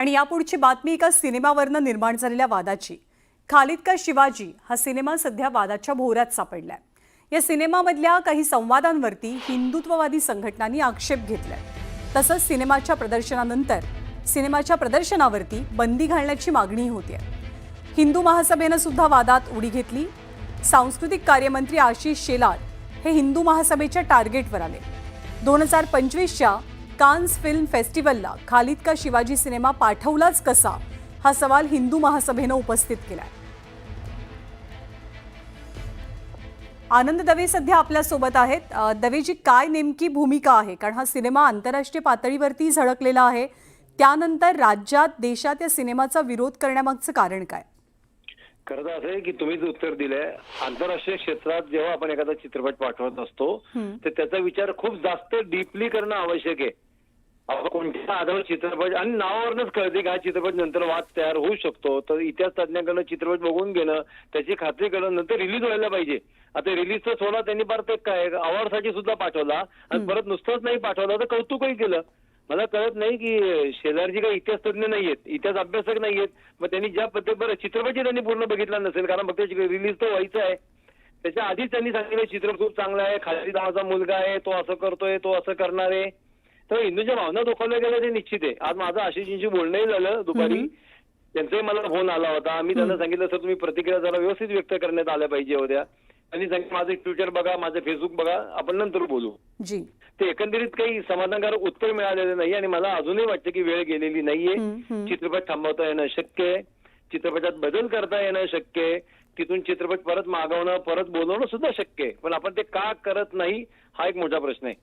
आणि यापुढची बातमी एका सिनेमावरनं निर्माण झालेल्या वादाची। खालिद का शिवाजी हा सिनेमा सध्या वादाच्या भोवऱ्यात सापडलाय। या सिनेमामधल्या काही संवादांवरती हिंदुत्ववादी संघटनांनी आक्षेप घेतलाय। तसंच सिनेमाच्या प्रदर्शनावरती बंदी घालण्याची मागणी होतीये। हिंदू महासभेनं सुद्धा वादात उडी घेतली। सांस्कृतिक कार्यमंत्री आशिष शेलार हे हिंदू महासभेच्या टार्गेटवर आले। 2025च्या कान्स फिल्म फेस्टिवलला खालिद का शिवाजी सिनेमा पाठवलाच कसा हा सवाल हिंदू महासभेनं उपस्थित केलाय। आनंद दवे सध्या आपल्या सोबत आहेत। दवेजी, काय नेमकी भूमिका आहे? कारण हा सिनेमा आंतरराष्ट्रीय पातळीवरती झळकलेला आहे, त्यानंतर राज्यात देशात या सिनेमाचा विरोध करण्यामागचं कारण काय? खरं तर असं आहे की तुम्हीच उत्तर दिलंय। आंतरराष्ट्रीय क्षेत्रात जेव्हा आपण एखादा चित्रपट पाठवत असतो तर त्याचा विचार खूप जास्त डीपली करणं आवश्यक आहे। आपण कोणत्या आधार चित्रपट आणि नावावरूनच कळते की हा चित्रपट नंतर वाद तयार होऊ शकतो, तर इतिहास तज्ञांकडून चित्रपट बघून घेणं, त्याची खात्री करणं, नंतर रिलीज व्हायला पाहिजे। आता रिलीजचा सोहळा त्यांनी परत काय अवॉर्डसाठी सुद्धा पाठवला आणि परत नुसतंच नाही पाठवला तर कौतुकही केलं। मला कळत नाही की शेजारजी काही इतिहास तज्ञ नाहीयेत, इतिहास अभ्यासक नाहीयेत, मग त्यांनी ज्या पद्धतीने चित्रपटही त्यांनी पूर्ण बघितला नसेल, कारण फक्त रिलीज तर व्हायचं आहे। त्याच्या आधीच त्यांनी सांगितलं चित्रपट खूप चांगला आहे, खाली नावाचा मुलगा आहे, तो असं करतोय, तो असं करणार आहे, तर हिंदूच्या भावना दुखावल्या गेल्या ते निश्चित आहे। आज माझं आशिषजींशी बोलणंही झालं दुपारी, त्यांचाही मला फोन आला होता। मी त्यांना सांगितलं सर तुम्ही प्रतिक्रिया जरा व्यवस्थित व्यक्त करण्यात आल्या पाहिजे होत्या। त्यांनी सांगितलं माझं ट्विटर बघा, माझं फेसबुक बघा, आपण नंतर बोलू। जी, ते एकंदरीत काही समाधानकारक उत्तर मिळालेलं नाही आणि मला अजूनही वाटतं की वेळ गेलेली नाहीये। चित्रपट थांबवता येणं शक्य आहे, चित्रपटात बदल करता येणं शक्य आहे, तिथून चित्रपट परत मागवणं, परत बोलवणं सुद्धा शक्य आहे, पण आपण ते का करत नाही हा एक मोठा प्रश्न आहे।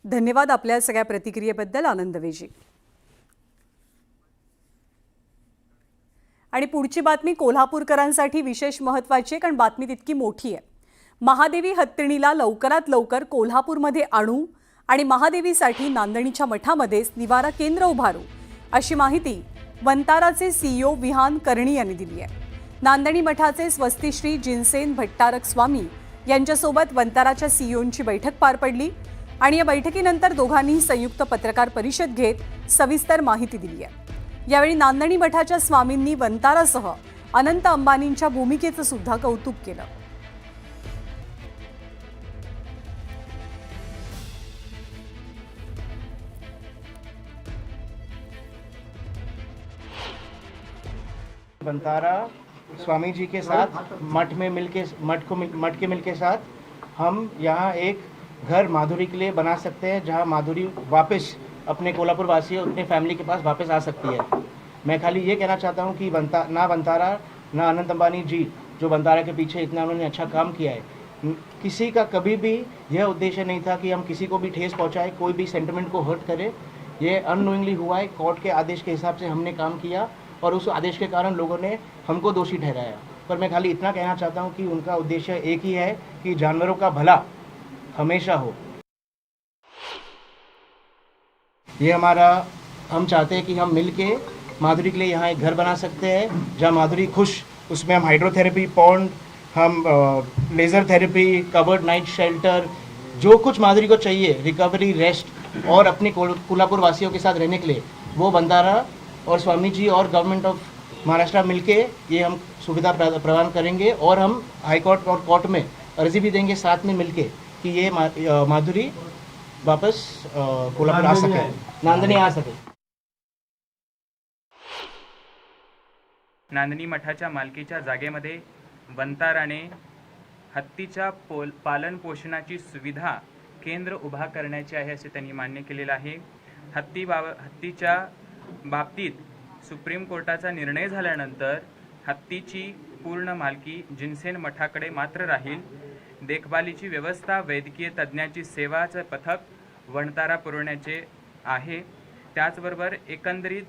धन्यवाद आपल्या सगळ्या प्रतिक्रियेबद्दल आनंद दवेजी। आणि पुढची बातमी कोल्हापूरकरांसाठी विशेष महत्त्वाची आहे, कारण बातमी तितकी मोठी आहे। महादेवी हत्तीणीला लवकरात लवकर कोल्हापूरमध्ये आणू आणि महादेवीसाठी नांदणीच्या मठामध्येच निवारा केंद्र उभारू अशी माहिती वंताराचे सीईओ विहान कर्णी यांनी दिली आहे। नांदणी मठाचे स्वस्तिश्री जिनसेन भट्टारक स्वामी यांच्यासोबत वंताराच्या सीईओंची बैठक पार पडली आणि या बैठकीनंतर दोघांनी संयुक्त पत्रकार परिषद घेत सविस्तर माहिती दिली आहे। यावेळी नांदणी मठाच्या स्वामींनी वंतारासह अनंत अंबानींच्या भूमिकेचं सुद्धा कौतुक केलं। वंतारा स्वामी जी के साथ मठ के मिलके साथ हम यहाँ एक घर माधुरी के लिए बना सकते हैं, जहाँ माधुरी वापस अपने कोल्हापुर वासी अपने फैमिली के पास वापस आ सकती है। मैं खाली ये कहना चाहता हूँ कि ना वंतारा ना अनंत अंबानी जी जो वंतारा के पीछे इतना उन्होंने अच्छा काम किया है, किसी का कभी भी यह उद्देश्य नहीं था कि हम किसी को भी ठेस पहुँचाए, कोई भी सेंटिमेंट को हर्ट करे। ये अननोइंगली हुआ है, कोर्ट के आदेश के हिसाब से हमने काम किया और उस आदेश के कारण लोगों ने हमको दोषी ठहराया। पर मैं खाली इतना कहना चाहता हूँ कि उनका उद्देश्य एक ही है कि जानवरों का भला हमेशा हो। ये हम चाहते हैं कि हम मिलके माधुरी के लिए यहाँ एक घर बना सकते हैं, जहाँ माधुरी खुश, उसमें हम हाइड्रोथेरेपी, पॉन्ड, हम laser therapy, covered night shelter, जो कुछ माधुरी को चाहिए, रिकवरी, रेस्ट और अपने कोल्हापुर वासियों के साथ रहने के लिए, वो वंतारा और स्वामी जी और गवर्नमेंट ऑफ महाराष्ट्र मिलके ये हम सुविधा प्रदान करेंगे। और हम हाई कोर्ट और कोर्ट में अर्जी भी देंगे साथ में मिलके कि ये माधुरी वापस कोल्हापुर आ सके, नांदणी आ सके। नांदणी मठाच्या मालकीच्या जागेमध्ये वंताराने हत्तीच्या पालन पोषणाची सुविधा केंद्र उभा करण्याचे आहे असे त्यांनी मान्य केलेलं आहे। हत्तीच्या बाबतीत सुप्रीम कोर्टाचा निर्णय झाल्यानंतर हत्तीची पूर्ण मालकी जिनसेन मठाकडे मात्र राहील। देखभालीची व्यवस्था, वैद्यकीय तज्ज्ञाची सेवाचं पथक वंतारा पुरवण्याचे आहे। त्याचबरोबर एकंदरीत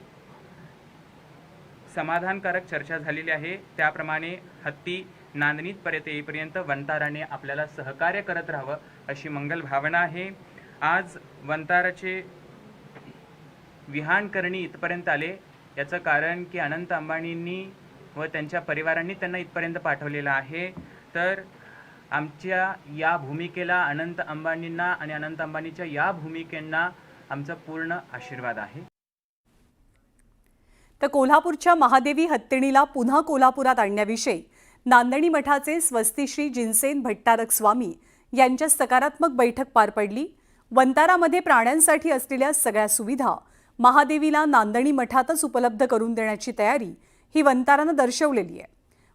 समाधानकारक चर्चा झालेली आहे। त्याप्रमाणे हत्ती नांदणीपर्यंत येईपर्यंत वंताराने आपल्याला सहकार्य करत राहावं अशी मंगल भावना आहे। आज वंताराचे विहान कर्णी इथपर्यंत आले, याचं कारण की अनंत अंबानींनी व त्यांच्या परिवारांनी त्यांना इथपर्यंत पाठवलेलं आहे। तर आमच्या या भूमिकेला अनंत अंबानींना आणि अनंत अंबानीच्या या भूमिकेंना आमचा पूर्ण आशीर्वाद आहे। तर कोल्हापूरच्या महादेवी हत्तीणीला पुन्हा कोल्हापुरात आणण्याविषयी नांदणी मठाचे स्वस्तिश्री जिनसेन भट्टारक स्वामी यांच्या सकारात्मक बैठक पार पडली। वंतारामध्ये प्राण्यांसाठी असलेल्या सगळ्या सुविधा महादेवीला नांदणी मठातच उपलब्ध करून देण्याची तयारी ही वंतारानं दर्शवलेली आहे।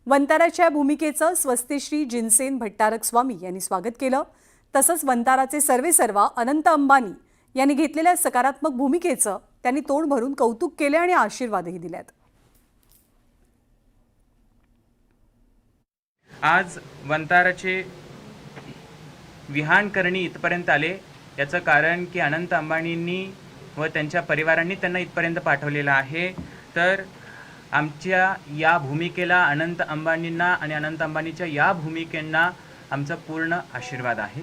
वंताराच्या भूमिकेचं स्वस्तिश्री जिनसेन भट्टारक स्वामी यांनी स्वागत केलं। तसंच वंताराचे सर्वेसर्वा अनंत अंबानी यांनी घेतलेल्या सकारात्मक भूमिकेचं त्यांनी तोंड भरून कौतुक केले आणि आशीर्वादही दिलेत। आज वंताराचे विहान करणी इथपर्यंत आले, याचं कारण की अनंत अंबानींनी व त्यांच्या परिवारांनी त्यांना इथपर्यंत पाठवलेलं आहे। तर आमच्या या भूमिकेला अनंत अंबानींना आणि अनंत अंबानीच्या या भूमिकेंना आमचा पूर्ण आशीर्वाद आहे।